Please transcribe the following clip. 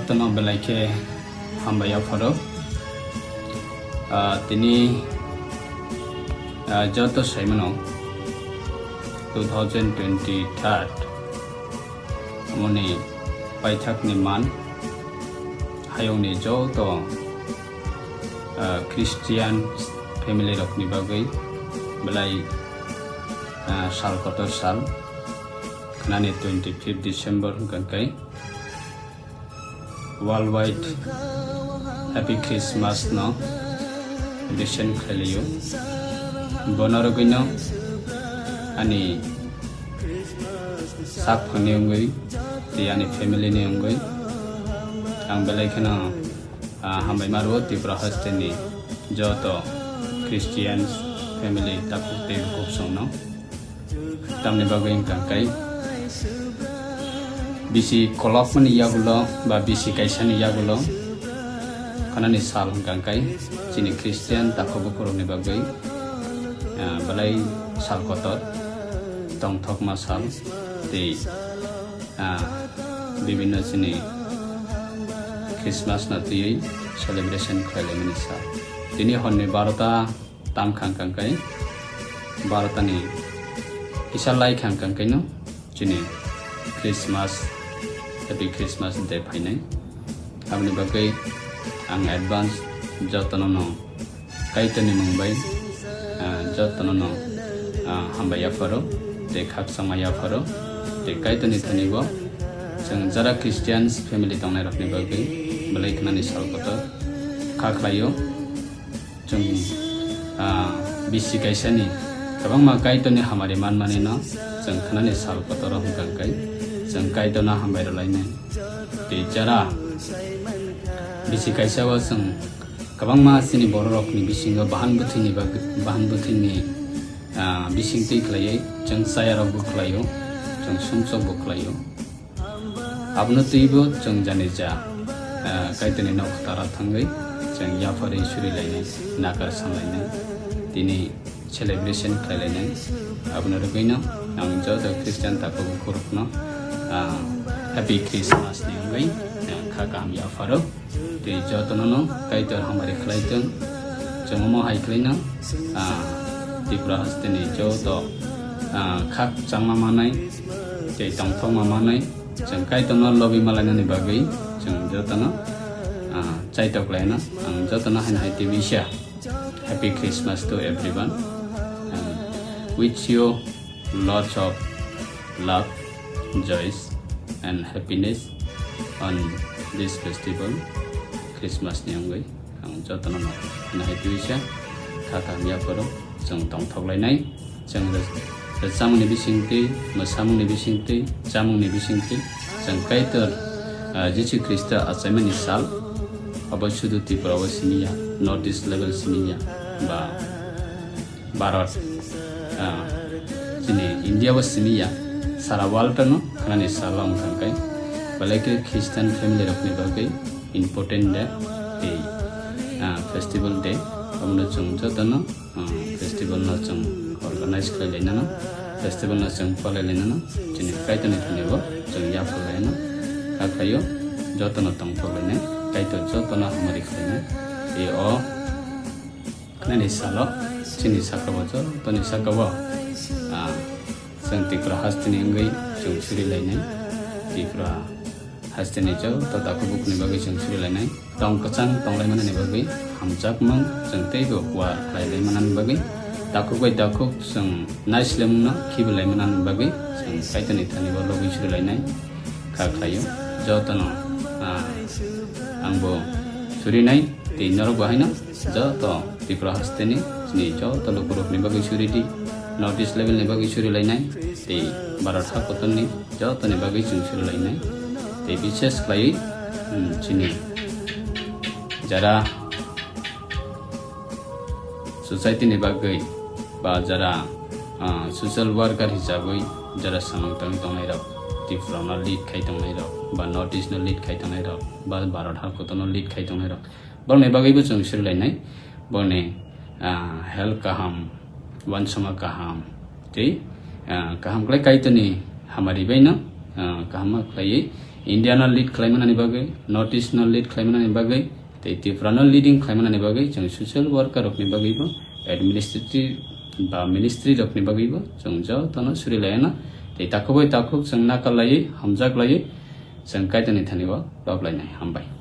Jotto no belai Hambai Yapharkha tini Jotto Saimano 2023 amoni paithak ni man hayong ni Jotto Christian family rok ni bagai belai sal kotor sal kanani 25 December kai worldwide happy Christmas no edition khaliyo bonaro gino ani sak phani ngoi ti ani family ni ngoi ang belai khana Hambai maro ti Hasteni Jotto Christians family takuk te kop song no tamne bagai kai bisi kolok mani yagulo ba bisi kaisani yagulo kanani sal kai chini Christian takobo korone bagai balai sal kotor tong thok masal te bibinno chini Christmas na ti celebration khale mani sa tini honne 12 tam khang kai 12 ni isalai khang kai no chini Christmas happy Christmas day painai amni bagai ang advance Jotto no kaitani mumbai Jotto no Hambai Yapharkha te khak sama Yapharkha te kaitani thanibo jeng jara Christians family tongnai rokni bagai belai khnani sal koto khaklayo jeng bisi kaisani kabangma kaitani hamari manmani no jeng khnani sal koto rok kai jeng kaitona Hambai rolainai te jara bisi kaisawa jeng kabangma sini boro rokni bisingo bahan buthini bising tei khlaiai jeng saya rok bukhlaio jeng sumsok bukhlaio abno teibo jeng janija kaitani nok tara thangai jeng Yapharkha suri lainai nakar sanlainai tini celebration khlainai abno rogaino ang Jotto Christian tako bukurukno happy Christmas ni ngai khakam Yapharkha te Jotto no kaitor hamari khlaiteng jengmo hai khlaina Hasteni Jotto khak changma manai te tongthong ma manai jeng kaitor no lobi malana ni bagai jeng Jotto no chaitok laina ang Jotto no hai tibisha happy Christmas to everyone wish you lots of love, joys and happiness on this festival Christmas ni angoi ang Jotto no hai tibisha khakam Yapharkha jeng tongthok lainai jeng samung ni bisingti masamung ni bisingti jamung ni bisingti jeng kaitor Jisu Krista Achaima ni sal abo sudu Tripura simiya North East level simiya ba Bharat sini India was simiya sara world no khanani salam kai balai ke Christian family rokni bagai important day festival day amno chung Jotto no festival no chung organize khlaina no festival no chung palaina no chini kaitani thanibo chung Yapharkha no khakhayo Jotto no tong palaina kaito Jotto no hamari khlaina o khnani salo chini sakabo Jotto ni sakabo jeng Tripura Hasteni ngai chung suri lainai Tripura Hasteni Jotto tako bukni bagai chung suri lainai tong kachang tong lai manani bagai hamjak mang jeng teibo war lai manani bagai takuk bai takuk jeng nice lemna khib lai manani bagai jeng kaitani thanibo lobi suri lainai khakhlayo Jotto no angbo suri nai te norok bahaina Jotto Tripura Hasteni ni Jotto Lokorok ni bagai suri di North East level ni bagai suri lainai te Bharat koton ni Jotto ni bagai chung suri lainai te bishes khlai chini jara society ni bagai ba jara social worker hisabai jara samang tongnai rok Tripura no lead khai tongnai rok ba North East no lead khai tongnai rok ba Bharat koton no lead khai tongnai rok bolne bagai bu chung suri lainai bolne health kaham wansama kaham te kaham klai kaitani hamari baina kaham klai India na lead claimant bagai, North East na lead claimant bagai, Tifra na leading claimant bagai, jeng social worker rok ni bagai bo, administrative ba ministry rok ni bagai bo, jeng Jotto na suri layana, takuk jeng nakal layi, hamjak layi, jeng kaitan ni thani bo, Hambai.